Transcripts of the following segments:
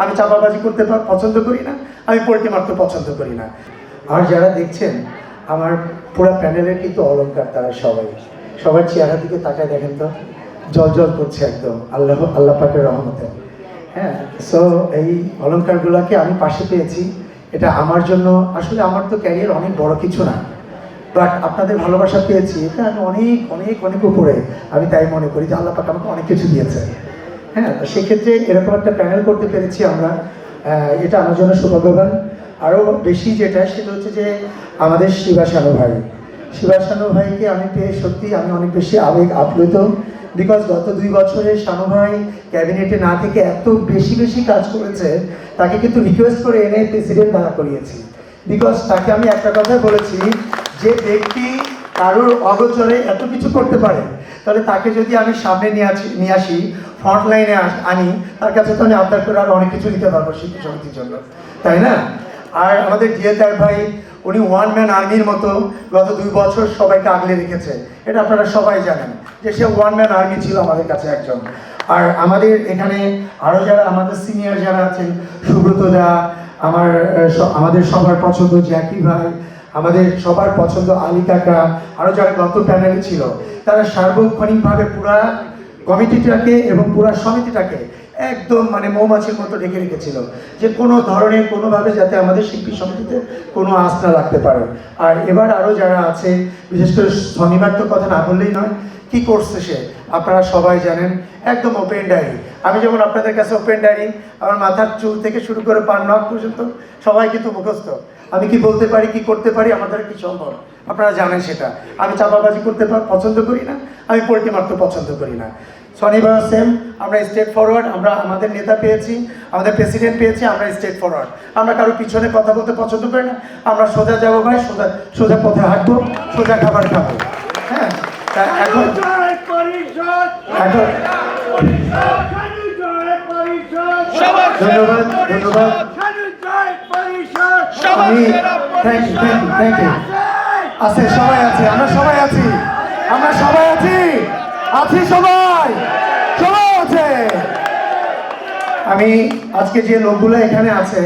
আমি চাপাবাজি করতে পছন্দ করি না, আমি পোল্ট্রি মারতে পছন্দ করি না। আর যারা দেখছেন আমার পুরো প্যানেলের কিন্তু অলংকার, তারা সবার চেহারার দিকে তাকায় দেখেন তো, জল জল করছে একদম আল্লাহ পাকের রহমতে। হ্যাঁ, সো এই অলংকারগুলোকে আমি পাশে পেয়েছি, এটা আমার জন্য আসলে আমার তো ক্যারিয়ার অনেক বড় কিছু না, বাট আপনাদের ভালোবাসা পেয়েছি, এটা আমি অনেক অনেক অনেক উপরে। আমি তাই মনে করি যে আল্লাহ পাক আমাকে অনেক কিছু দিয়েছে। হ্যাঁ, তো সেক্ষেত্রে এরকম একটা প্যানেল করতে পেরেছি আমরা, এটা আমার জন্য সৌভাগ্যবান। আরও বেশি যেটা, সেটা হচ্ছে যে আমাদের শিবাশানু ভাইকে আমি পেয়ে সত্যি আমি অনেক বেশি আপ্লুত। বিকজ গত 2 বছরে শানু ভাই ক্যাবিনেটে না থেকে এত বেশি কাজ করেছে, তাকে কিন্তু রিকোয়েস্ট করে এনে প্রেসিডেন্ট দাঁড়া করিয়েছি। বিকজ তাকে আমি একটা কথাই বলেছি, যে ব্যক্তি কারোর অগোচরে এত কিছু করতে পারে, তাহলে তাকে যদি আমি সামনে নিয়ে আসি, ফ্রন্ট লাইনে আনি, তার কাছে তো আমি আবদার করে আরও অনেক কিছু দিতে পারবো শিল্পী সমিতির জন্য, তাই না? আর আমাদের ডিএতার ভাই, উনি ওয়ান ম্যান আর্মির মতো গত 2 বছর সবাইকে আগলে রেখেছে। এটা আপনারা সবাই জানেন যে সে ওয়ান ম্যান আর্মি ছিল আমাদের কাছে একজন। আর আমাদের এখানে আরও যারা আমাদের সিনিয়র যারা আছেন, সুব্রত দা, আমাদের সবার পছন্দ জ্যাকি ভাই, আমাদের সবার পছন্দ আলী কাকা, আরও যারা গত প্যানেলে ছিল, তারা সার্বক্ষণিকভাবে পুরা কমিটিটাকে এবং পুরা সমিতিটাকে একদম মানে মৌমাছির মতো রেখে রেখেছিল, যে কোনো ধরনের কোনোভাবে যাতে আমাদের শিল্পী সমিতিতে কোনো আঁচ না রাখতে পারে। আর এবার আরও যারা আছে, বিশেষ করে শনিবার তো কথা না বললেই নয়, কি করছে সে আপনারা সবাই জানেন, একদম ওপেন ডায়েরি। আমি যেমন আপনাদের কাছে ওপেন ডায়েরি, আমার মাথার চুল থেকে শুরু করে পার নখ পর্যন্ত সবাই কিন্তু মুখস্থ। আমি কি বলতে পারি, কি করতে পারি, আমাদের কি সম্ভব আপনারা জানেন সেটা। আমি চাপাবাজি করতে পছন্দ করি না, আমি পোল্ট্রি মারতে পছন্দ করি না। শনিবার সেম, আমরা স্ট্রেট ফরওয়ার্ড, আমরা আমাদের নেতা পেয়েছি, আমাদের প্রেসিডেন্ট পেয়েছি, আমরা স্ট্রেট ফরওয়ার্ড। আমরা কারো পিছনে কথা বলতে পছন্দ করি না, আমরা সোজা যাবো ভাই, সোজা পথে হাঁটবো, সোজা খাবার খাবো। হ্যাঁ, এখন ধন্যবাদ আমি থ্যাংক ইউ আছে, সবাই আছে, আমরা সবাই আছি সবাই আছে। আমি আজকে যে লোকগুলো এখানে আছে,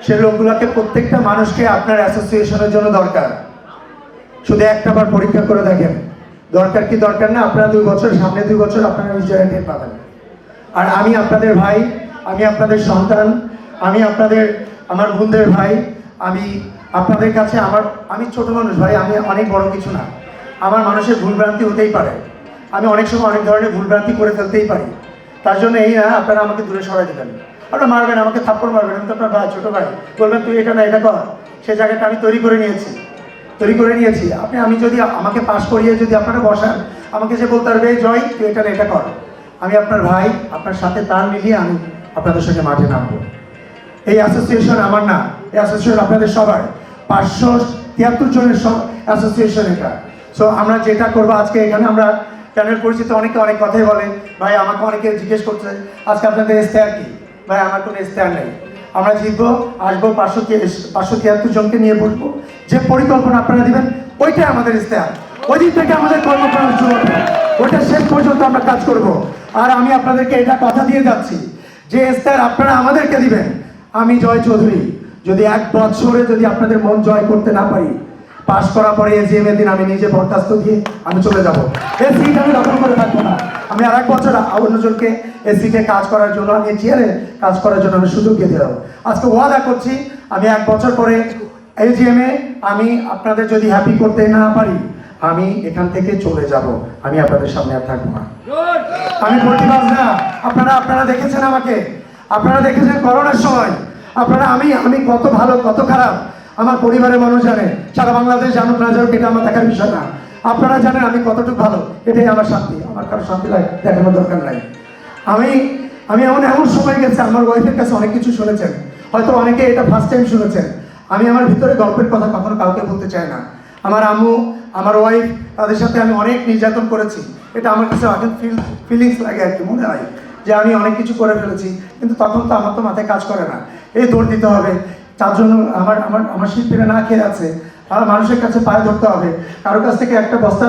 সে লোকগুলোকে প্রত্যেকটা মানুষকে আপনার অ্যাসোসিয়েশনের জন্য দরকার। শুধু একটা বার পরীক্ষা করে দেখেন, দরকার কি দরকার না। আপনারা 2 বছর, সামনে 2 বছর আপনারা নিজেরা টের পাবেন। আর আমি আপনাদের ভাই, আমি আপনাদের সন্তান, আমি আমার বোনদের ভাই। আমি আপনাদের কাছে আমি ছোট মানুষ ভাই, আমি অনেক বড় কিছু না। আমার মানুষের ভুলভ্রান্তি হতেই পারে, আমি অনেক সময় অনেক ধরনের ভুলভ্রান্তি করে ফেলতেই পারি। তার জন্য এই না আপনারা আমাকে দূরে সরাই দেবেন, আপনারা মারবেন, আমাকে থাপ্পড় মারবেন, আমি তো আপনার ভাই, ছোটো ভাই, বলবেন তুই এটা না এটা কর। সেই জায়গাটা আমি তৈরি করে নিয়েছি। আমি যদি আমাকে পাশ করিয়ে যদি আপনারা বসান, আমাকে যে বলতে পারবে জয় তুই এটা না এটা কর, আমি আপনার ভাই, আপনার সাথে তাল মিলিয়ে আমি আপনাদের সঙ্গে মাঠে নামবো। এই অ্যাসোসিয়েশন আমার না, এই অ্যাসোসিয়েশন আপনাদের সবার, 573 জনের অ্যাসোসিয়েশন এটা। সো আমরা যেটা করবো আজকে এখানে, আমরা প্যানেল পরিচিত অনেকে অনেক কথাই বলে, ভাই আমাকে অনেকে জিজ্ঞেস করছে আজকে আপনাদের ইশতেহার কি, ভাই আমার কোনো ইশতেহার নেই। আমরা জিতবো, আসবো, 573 জনকে নিয়ে বসবো, যে পরিকল্পনা আপনারা দিবেন ওইটাই আমাদের ইশতেহার। ওই দিন থেকে আমাদের কর্মপ্রাণ শুরু হবে, ওইটা শেষ পর্যন্ত আমরা কাজ করব। আর আমি আপনাদেরকে এটা কথা দিয়ে যাচ্ছি যে ইশতেহার আপনারা আমাদেরকে দিবেন। আমি জয় চৌধুরী যদি 1 বছরে যদি আপনাদের মন জয় করতে না পারি, পাশ করার পরে এজিএম এর দিন আমি নিজে বরখাস্ত দিয়ে আমি চলে যাব। এই সিট আমি দখল করে থাকবো না। আমি আর 1 বছর অন্যজনকে এই সিটে কাজ করার জন্য, আমি চেয়ারে কাজ করার জন্য আমি সুযোগ দিয়ে দেবো। আজকে ওয়াদা করছি, আমি 1 বছর পরে এজিএম এ আমি আপনাদের যদি হ্যাপি করতে না পারি, আমি এখান থেকে চলে যাব, আমি আপনাদের সামনে আর থাকবো না। আমি প্রতিবাদ না, আপনারা দেখেছেন আমাকে, আপনারা দেখেছেন করোনার সময়, আমি কত ভালো কত খারাপ আমার পরিবারের মানুষ জানে, সারা বাংলাদেশ জানুক না জানুক এটা আমার দেখার বিষয় না। আপনারা জানেন আমি কতটুকু ভালো, এটাই আমার শান্তি, আমার কারো শান্তি দেখানোর দরকার নাই। আমি এমন সময় গেছে, আমার ওয়াইফের কাছে অনেক কিছু শুনেছেন, হয়তো অনেকে এটা ফার্স্ট টাইম শুনেছেন। আমি আমার ভিতরে গল্পের কথা কখনো কাউকে বলতে চাই না। আমার আম্মু, আমার ওয়াইফ, তাদের সাথে আমি অনেক নির্যাতন করেছি। এটা আমার কাছে এখন ফিলিংস লাগে আর কি, মনে হয় যে আমি অনেক কিছু করে ফেলেছি, কিন্তু তখন তো আমার মাথায় কাজ করে না। এই দৌড় দিতে হবে, তার জন্য আমার শিল্পীরা না খেয়ে আছে, আমার মানুষের কাছে পায়ে ধরতে হবে, কারোর কাছ থেকে একটা বস্তা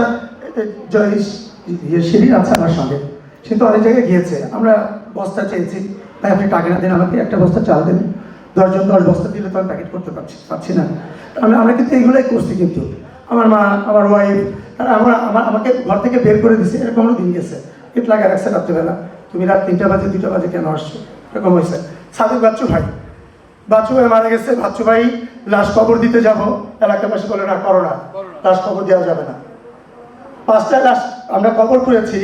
সিঁড়ি আছে আমার সঙ্গে, সে তো অনেক জায়গায় গিয়েছে, আমরা বস্তা চেয়েছি, তাই আপনি টাকা না দিন, আমাকে একটা বস্তা চাল দেন, 10 জন 10 বস্তা দিলে তো আমি প্যাকেট করতে পারছি না। আমরা কিন্তু এগুলোই করছি, কিন্তু আমার মা, আমার ওয়াইফ, তারা আমাকে ঘর থেকে বের করে দিছে, এরকমও দিন গেছে। ইট লাগে রাখছে রাত্রিবেলা, তুমি রাত 3টা বাজে 2টা বাজে কেন আসছো, এরকম হয়েছে। সাদিক বাচ্চু ভাই মারা গেছে, বাচ্চু ভাই লাশ কবর দিতে যাব, এলাকাবাসী বলে না, করো না, লাশ কবর দেওয়া যাবে না। 5টা লাশ আমরা কবর করেছি,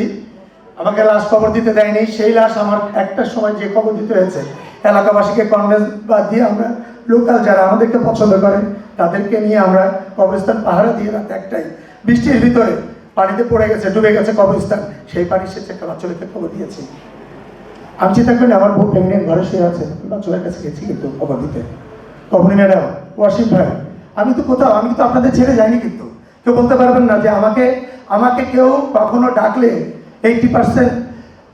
আমাকে লাশ কবর দিতে দেয়নি। সেই লাশ আমার একটার সময় যে কবর দিতে হয়েছে, এলাকাবাসীকে কনভেন্স বাদ দিয়ে আমরা লোকাল যারা আমাদেরকে পছন্দ করে তাদেরকে নিয়ে আমরা কবরস্থান পাহারা দিয়ে রাত 1টায় বৃষ্টির ভিতরে পানিতে পড়ে গেছে, ডুবে গেছে কবরস্থান, সেই পানি সেচে একটা বাচ্চাকে খবর দিয়েছি। আমি চিন্তা করি আমার বউ প্রেগনেন্ট ঘরে শুয়ে আছে, বাচ্চাদের কাছে গেছি কিন্তু খবর দিতে। কবনি ম্যাডাম, ওয়াসিম ভাই, আমি তো আপনাদের ছেড়ে যাইনি, কিন্তু কেউ বলতে পারবেন না যে আমাকে কেউ কখনো ডাকলে 80%,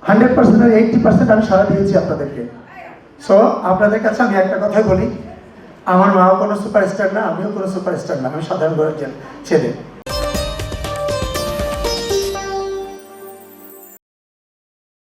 100% আর 80% আমি সাড়া দিয়েছি আপনাদেরকে। সো আপনাদের কাছে আমি একটা কথাই বলি, আমার মাও কোনো সুপারস্টার না, আমিও কোনো সুপারস্টার না, আমি সাধারণ ঘরের ছেলে।